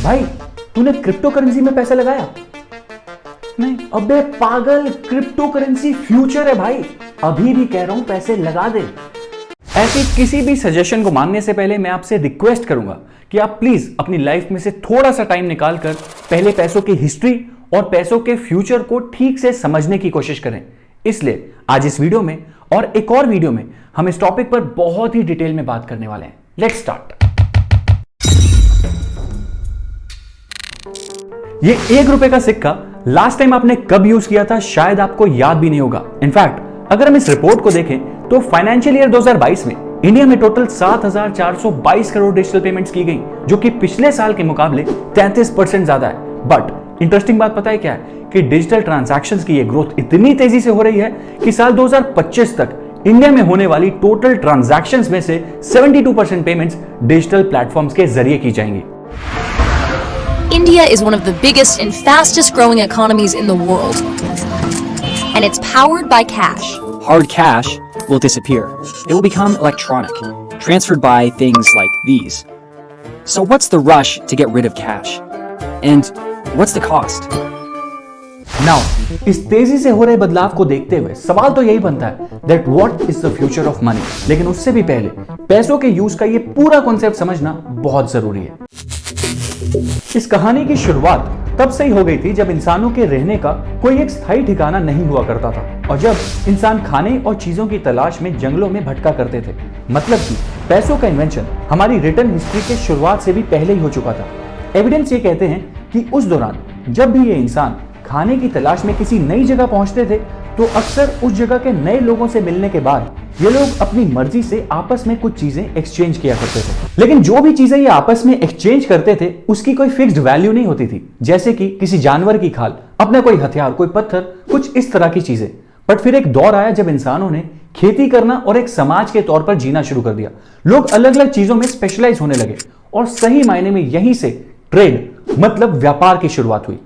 भाई तूने crypto currency में पैसा लगाया? नहीं। अबे पागल, क्रिप्टो करेंसी फ्यूचर है भाई, अभी भी कह रहा हूं पैसे लगा दे। ऐसे किसी भी सजेशन को मानने से पहले मैं आपसे रिक्वेस्ट करूंगा कि आप प्लीज अपनी लाइफ में से थोड़ा सा टाइम निकालकर पहले पैसों की हिस्ट्री और पैसों के फ्यूचर को ठीक से समझने की कोशिश करें। इसलिए आज इस वीडियो में और एक और वीडियो में हम इस टॉपिक पर बहुत ही डिटेल में बात करने वाले हैं। Let's start. ये ₹1 का सिक्का लास्ट टाइम आपने कब यूज किया था शायद आपको याद भी नहीं होगा। इनफैक्ट अगर हम इस रिपोर्ट को देखें तो फाइनेंशियल ईयर 2022 में इंडिया में टोटल 7,422 करोड़ डिजिटल पेमेंट्स की गई, जो कि पिछले साल के मुकाबले 33% ज्यादा है। बट इंटरेस्टिंग बात पता है क्या है कि डिजिटल ट्रांजैक्शंस की ये ग्रोथ इतनी तेजी से हो रही है कि साल 2025 तक इंडिया में होने वाली टोटल ट्रांजैक्शंस में से 72% पेमेंट्स डिजिटल प्लेटफॉर्म्स के जरिए की जाएंगी। India is one of the biggest and fastest growing economies in the world. And it's powered by cash. Hard cash will disappear. It will become electronic, transferred by things like these. So what's the rush to get rid of cash? And what's the cost? Now, इस तेजी से हो रहे बदलाव को देखते हुए सवाल तो यही बनता है that what is the future of money? लेकिन उससे भी पहले पैसों के यूज का ये पूरा कॉन्सेप्ट समझना बहुत जरूरी है। इस कहानी की शुरुआत तब से ही हो गई थी जब इंसानों के रहने का कोई एक स्थायी ठिकाना नहीं हुआ करता था और जब इंसान खाने और चीजों की तलाश में जंगलों में भटका करते थे। मतलब कि पैसों का इन्वेंशन हमारी रिटर्न हिस्ट्री के शुरुआत से भी पहले ही हो चुका था। एविडेंस ये कहते हैं कि उस दौरान जब भी ये इंसान खाने की तलाश में किसी नई जगह पहुंचते थे तो अक्सर उस जगह के नए लोगों से मिलने के बाद ये लोग अपनी मर्जी से आपस में कुछ चीजें एक्सचेंज किया करते थे। लेकिन जो भी चीजें ये आपस में एक्सचेंज करते थे उसकी कोई फिक्स्ड वैल्यू नहीं होती थी, जैसे कि किसी जानवर की खाल, अपना कोई हथियार, कोई पत्थर, कुछ इस तरह की चीजें। बट फिर एक दौर आया जब इंसानों ने खेती करना और एक समाज के तौर पर जीना शुरू कर दिया। लोग अलग अलग चीजों में स्पेशलाइज होने लगे और सही मायने में यहीं से ट्रेड मतलब व्यापार की शुरुआत हुई।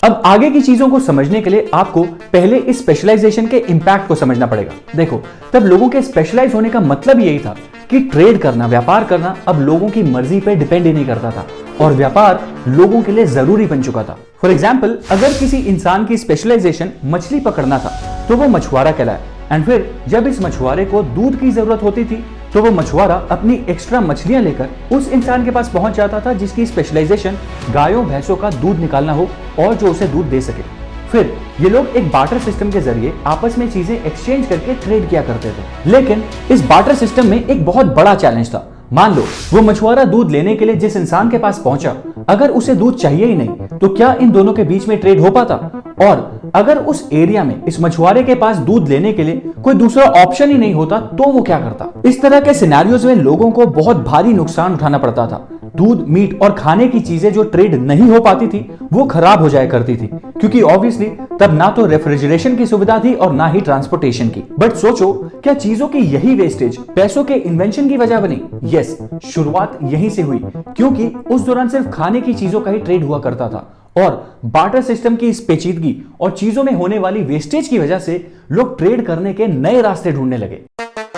अब आगे की चीजों को समझने के लिए आपको पहले इस स्पेशलाइजेशन के इंपैक्ट को समझना पड़ेगा। देखो, तब लोगों के स्पेशलाइज होने का मतलब यही था कि ट्रेड करना, व्यापार करना अब लोगों की मर्जी पे डिपेंड ही नहीं करता था और व्यापार लोगों के लिए जरूरी बन चुका था। फॉर एग्जाम्पल, अगर किसी इंसान की स्पेशलाइजेशन मछली पकड़ना था तो वो मछुआरा कहलाया। एंड फिर जब इस मछुआरे को दूध की जरूरत होती थी तो वो मछुआरा अपनी एक्स्ट्रा मछलियां लेकर उस इंसान के पास पहुंच जाता था जिसकी स्पेशलाइजेशन गायों भैंसों का दूध निकालना हो और जो उसे दूध दे सके। फिर ये लोग एक बार्टर सिस्टम के जरिए आपस में चीजें एक्सचेंज करके ट्रेड किया करते थे। लेकिन इस बार्टर सिस्टम में एक बहुत बड़ा चैलेंज था। मान लो वो मछुआरा दूध लेने के लिए जिस इंसान के पास पहुंचा, अगर उसे दूध चाहिए ही नहीं तो क्या इन दोनों के बीच में ट्रेड हो पाता? और अगर उस एरिया में इस मछुआरे के पास दूध लेने के लिए कोई दूसरा ऑप्शन ही नहीं होता तो वो क्या करता? इस तरह के सिनेरियोज में लोगों को बहुत भारी नुकसान उठाना पड़ता था। दूध, मीट और खाने की चीजें जो ट्रेड नहीं हो पाती थी वो खराब हो जाया करती थी, क्योंकि ऑब्वियसली तब ना तो रेफ्रिजरेशन की सुविधा थी और ना ही ट्रांसपोर्टेशन की। बट सोचो, क्या चीजों की यही वेस्टेज पैसों के इन्वेंशन की वजह बनी? यस, शुरुआत यहीं से हुई, क्योंकि उस दौरान सिर्फ खाने की चीजों का ही ट्रेड हुआ करता था और बार्टर सिस्टम की इस पेचीदगी और चीजों में होने वाली वेस्टेज की वजह से लोग ट्रेड करने के नए रास्ते ढूंढने लगे।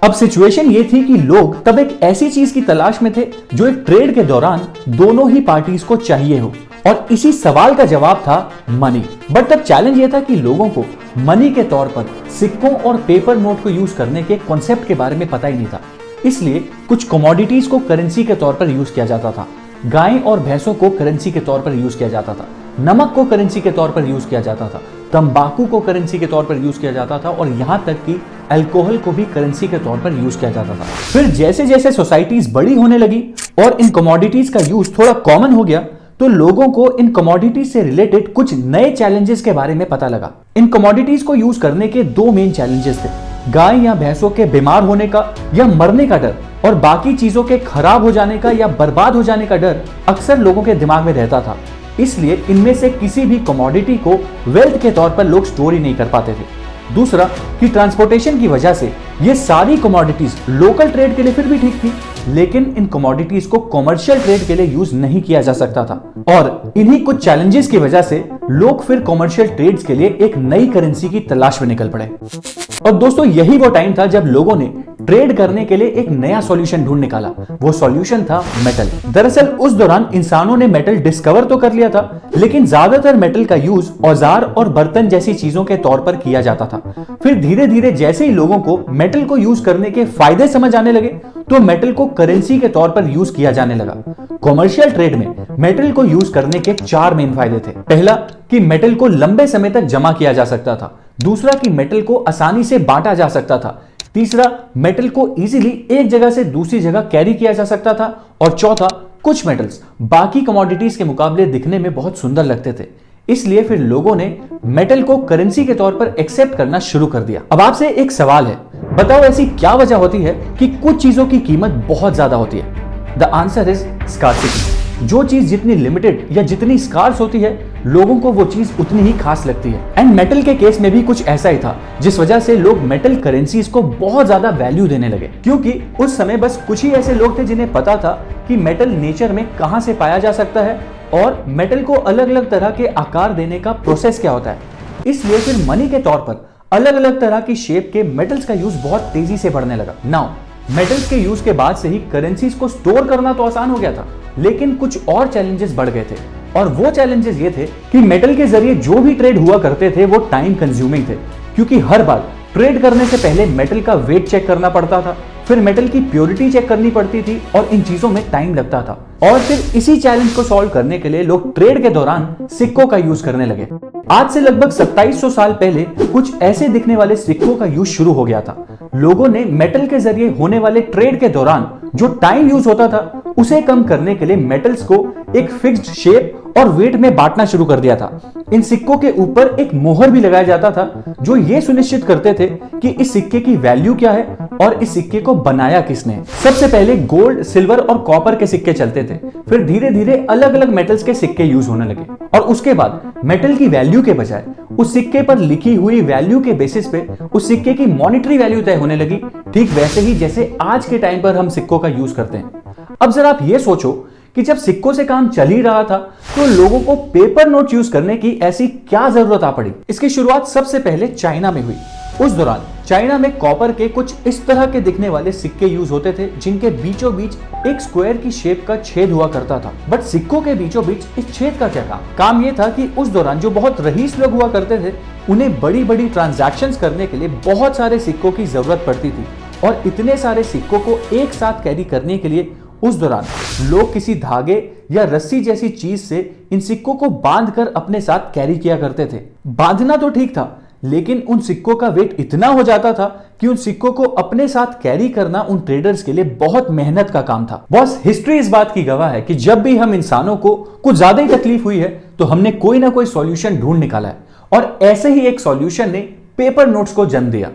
अब सिचुएशन ये थी कि लोग तब एक ऐसी चीज की तलाश में थे जो एक ट्रेड के दौरान दोनों ही पार्टीज को चाहिए हो, और इसी सवाल का जवाब था मनी। बट तब चैलेंज ये था कि लोगों को मनी के तौर पर सिक्कों और पेपर नोट को यूज करने के कॉन्सेप्ट के बारे में पता ही नहीं था। इसलिए कुछ कमोडिटीज को करेंसी के तौर पर यूज किया जाता था। गाय और भैंसों को करेंसी के तौर पर यूज किया जाता था, नमक को करेंसी के तौर पर यूज किया जाता था, तंबाकू को करेंसी के तौर पर यूज किया जाता था और यहां तक कि अल्कोहल को भी करेंसी के तौर पर यूज किया जाता था। फिर जैसे जैसे सोसाइटीज बड़ी होने लगी और इन कमोडिटीज का यूज थोड़ा कॉमन हो गया तो लोगों को इन कमोडिटीज से रिलेटेड कुछ नए चैलेंजेस के बारे में पता लगा। इन कमोडिटीज को यूज करने के दो मेन चैलेंजेस थे, गाय या भैंसों के बीमार होने का या मरने का डर और बाकी चीजों के खराब हो जाने का या बर्बाद हो जाने का डर अक्सर लोगों के दिमाग में रहता था। इसलिए इनमें से किसी भी कमोडिटी को वेल्थ के तौर पर लोग स्टोर ही नहीं कर पाते थे। दूसरा कि ट्रांसपोर्टेशन की वजह से ये सारी कमोडिटीज लोकल ट्रेड के लिए फिर भी ठीक थी, लेकिन इन कमोडिटीज को कमर्शियल ट्रेड के लिए यूज नहीं किया जा सकता था और इन्हीं कुछ चैलेंजेस की वजह से लोग फिर कॉमर्शियल ट्रेड्स के लिए एक नई करेंसी की तलाश में निकल पड़े। और दोस्तों यही वो टाइम था जब लोगों ने ट्रेड करने के लिए एक नया सॉल्यूशन ढूंढ निकाला। वो सॉल्यूशन था मेटल। दरअसल उस दौरान इंसानों ने मेटल डिस्कवर तो कर लिया था, लेकिन ज्यादातर मेटल का यूज औजार और बर्तन जैसी चीजों के तौर पर किया जाता था। फिर धीरे धीरे जैसे ही लोगों को मेटल को यूज करने के फायदे समझ आने लगे, तो मेटल को करेंसी के तौर पर यूज किया जाने लगा। कॉमर्शियल ट्रेड में मेटल को यूज करने के 4 मेन फायदे थे। पहला कि मेटल को लंबे समय तक जमा किया जा सकता था। दूसरा कि मेटल को आसानी से बांटा जा सकता था। तीसरा, मेटल को इजीली एक जगह से दूसरी जगह कैरी किया जा सकता था। और चौथा, कुछ मेटल्स बाकी कमोडिटीज के मुकाबले दिखने में बहुत सुंदर लगते थे, इसलिए फिर लोगों ने मेटल को करेंसी के तौर पर एक्सेप्ट करना शुरू कर दिया। अब आपसे एक सवाल है, बताओ ऐसी क्या वजह होती है कि कुछ चीजों की कीमत बहुत ज्यादा होती है? The answer is scarcity. जो चीज जितनी लिमिटेड या जितनी स्कार्स होती है, लोगों को वो चीज उतनी ही खास लगती है। एंड मेटल के केस में भी कुछ ऐसा ही था, जिस वजह से लोग मेटल करेंसीज को बहुत ज्यादा वैल्यू देने लगे, क्योंकि उस समय बस कुछ ही ऐसे लोग थे जिन्हें पता था कि मेटल नेचर में कहां से पाया जा सकता है और मेटल को अलग अलग तरह के आकार देने का प्रोसेस क्या होता है। इसलिए फिर मनी के तौर पर अलग अलग तरह की शेप के मेटल्स का यूज बहुत तेजी से बढ़ने लगा। नाउ मेटल्स के यूज के बाद से ही करेंसीज को स्टोर करना तो आसान हो गया था, लेकिन कुछ और चैलेंजेस बढ़ गए थे। और वो चैलेंजेस ये थे कि मेटल के जरिए जो भी ट्रेड हुआ करते थे वो टाइम कंज्यूमिंग थे, क्योंकि हर बार ट्रेड करने से पहले मेटल का वेट चेक करना पड़ता था, फिर मेटल की प्योरिटी चेक करनी पड़ती थी और इन चीजों में टाइम लगता था। और फिर इसी चैलेंज को सॉल्व करने के लिए लोग ट्रेड के दौरान सिक्कों का यूज करने लगे। आज से लगभग 2700 साल पहले कुछ ऐसे दिखने वाले सिक्कों का यूज शुरू हो गया था। लोगों ने मेटल के जरिए होने वाले ट्रेड के दौरान जो टाइम यूज होता था, उसे कम करने के लिए मेटल्स को एक फिक्स्ड शेप और वेट में बांटना शुरू कर दिया था। इन सिक्कों के ऊपर एक मोहर भी लगाया जाता था, जो ये सुनिश्चित करते थे कि इस सिक्के की वैल्यू क्या है और इस सिक्के को बनाया किसने। सबसे पहले गोल्ड, सिल्वर और कॉपर के सिक्के चलते थे, फिर धीरे धीरे अलग अलग मेटल्स के सिक्के यूज होने लगे और उसके बाद मेटल की वैल्यू के बजाय उस सिक्के पर लिखी हुई वैल्यू के बेसिस पे उस सिक्के की मॉनेटरी वैल्यू तय होने लगी, ठीक वैसे ही जैसे आज के टाइम पर हम सिक्कों का यूज करते हैं। अब जरा आप ये सोचो कि जब सिक्कों से काम चल ही रहा था, तो लोगों को पेपर नोट यूज करने की ऐसी क्या जरूरत आ पड़ी? इसकी शुरुआत सबसे पहले चाइना में हुई। उस दौरान चाइना में कॉपर के कुछ इस तरह के दिखने वाले सिक्के यूज होते थे, जिनके बीचों बीच एक स्क्वायर की शेप का छेद हुआ करता था। बट सिक्कों के बीचों बीच इस छेद का क्या काम? ये था कि उस दौरान जो बहुत रईस लोग हुआ करते थे, उन्हें बड़ी बड़ी ट्रांजैक्शंस करने के लिए बहुत सारे सिक्कों की जरूरत पड़ती थी और इतने सारे सिक्कों को एक साथ कैरी करने के लिए उस दौरान लोग किसी धागे या रस्सी जैसी चीज से इन सिक्कों को बांधकर अपने साथ कैरी किया करते थे। बांधना तो ठीक था, लेकिन उन सिक्कों का वेट इतना हो जाता था कि उन सिक्कों को अपने साथ कैरी करना उन ट्रेडर्स के लिए बहुत मेहनत का काम था। बस हिस्ट्री इस बात की गवाह है कि जब भी हम इंसानों को कुछ ज्यादा ही तकलीफ हुई है, तो हमने कोई ना कोई सॉल्यूशन ढूंढ निकाला है और ऐसे ही एक सॉल्यूशन ने पेपर नोट्स को जन्म दिया।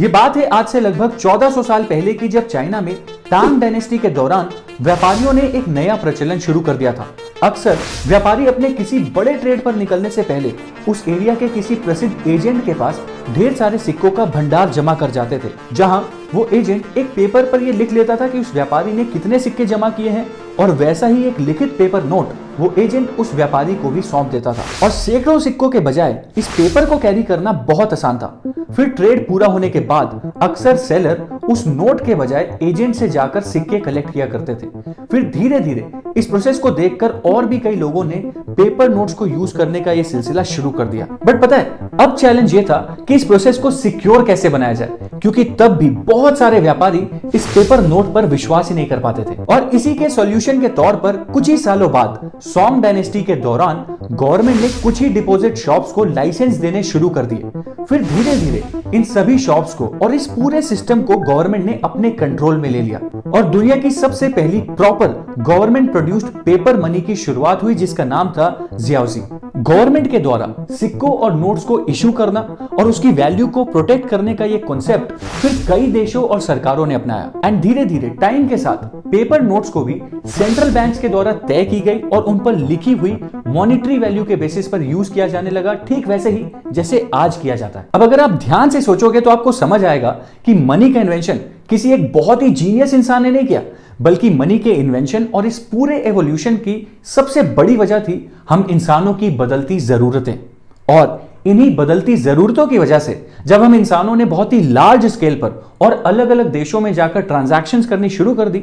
ये बात है आज से लगभग 1400 साल पहले की, जब चाइना में तांग डायनेस्टी के दौरान व्यापारियों ने एक नया प्रचलन शुरू कर दिया था। अक्सर व्यापारी अपने किसी बड़े ट्रेड पर निकलने से पहले उस एरिया के किसी प्रसिद्ध एजेंट के पास ढेर सारे सिक्कों का भंडार जमा कर जाते थे, जहां वो एजेंट एक पेपर पर ये लिख लेता था कि उस व्यापारी ने कितने सिक्के जमा किए हैं, और वैसा ही एक लिखित पेपर नोट वो एजेंट उस व्यापारी को भी सौंप देता था। और सैकड़ों सिक्कों के बजाय इस पेपर को कैरी करना बहुत आसान था। फिर ट्रेड पूरा होने के बाद अक्सर सेलर उस नोट के बजाय एजेंट से जाकर सिक्के कलेक्ट किया करते थे। फिर धीरे धीरे इस प्रोसेस को देखकर और भी कई लोगों ने पेपर नोट्स को यूज करने का यह सिलसिला शुरू कर दिया। बट पता है, अब चैलेंज ये था कि इस प्रोसेस को सिक्योर कैसे बनाया जाए, क्योंकि तब भी बहुत सारे व्यापारी इस पेपर नोट पर विश्वास ही नहीं कर पाते थे। और इसी के सॉल्यूशन के तौर पर कुछ ही सालों बाद सोंग डायनेस्टी के दौरान गवर्नमेंट ने कुछ ही डिपॉजिट शॉप्स को लाइसेंस देने शुरू कर दिए। फिर धीरे धीरे इन सभी शॉप्स को और इस पूरे सिस्टम को गवर्नमेंट ने अपने कंट्रोल में ले लिया और दुनिया की सबसे पहली proper government produced paper money की शुरुआत हुई, जिसका नाम था जियाओजी। गवर्नमेंट के द्वारा सिक्कों और नोट्स को इशू करना और उसकी वैल्यू को प्रोटेक्ट करने का ये कॉन्सेप्ट फिर कई देशों और सरकारों ने अपनाया। एंड धीरे धीरे टाइम के साथ पेपर नोट्स को भी सेंट्रल बैंक्स के द्वारा तय की गई और उन पर लिखी हुई मॉनेटरी वैल्यू के बेसिस पर यूज किया जाने लगा, ठीक वैसे ही जैसे आज किया जाता है। अब अगर आप ध्यान से सोचोगे तो आपको समझ आएगा कि मनी का इन्वेंशन किसी एक बहुत ही जीनियस इंसान ने नहीं किया, बल्कि मनी के इन्वेंशन और इस पूरे एवोल्यूशन की सबसे बड़ी वजह थी हम इंसानों की बदलती जरूरतें। और इन्हीं बदलती जरूरतों की वजह से जब हम इंसानों ने बहुत ही लार्ज स्केल पर और अलग अलग देशों में जाकर ट्रांजैक्शंस करनी शुरू कर दी,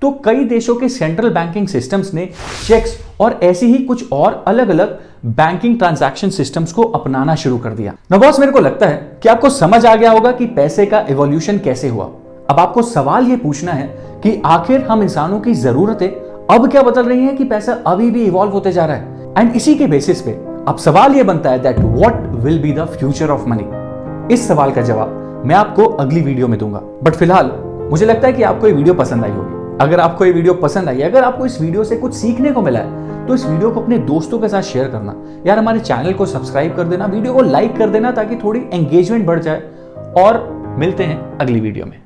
तो कई देशों के सेंट्रल बैंकिंग सिस्टम्स ने चेक्स और ऐसी ही कुछ और अलग अलग बैंकिंग ट्रांजैक्शन सिस्टम्स को अपनाना शुरू कर दिया। ना बॉस, मेरे को लगता है कि आपको समझ आ गया होगा कि पैसे का एवोल्यूशन कैसे हुआ। अब आपको सवाल यह पूछना है कि आखिर हम इंसानों की जरूरतें अब क्या बदल रही हैं कि पैसा अभी भी इवॉल्व होते जा रहा है। एंड इसी के बेसिस पे अब सवाल यह बनता है that what will be the future of money. इस सवाल का जवाब मैं आपको अगली वीडियो में दूंगा, बट फिलहाल मुझे लगता है कि आपको ये वीडियो पसंद आई होगी। अगर आपको ये वीडियो पसंद आई, अगर आपको इस वीडियो से कुछ सीखने को मिला है, तो इस वीडियो को अपने दोस्तों के साथ शेयर करना यार, हमारे चैनल को सब्सक्राइब कर देना, वीडियो को लाइक कर देना ताकि थोड़ी एंगेजमेंट बढ़ जाए। और मिलते हैं अगली वीडियो में।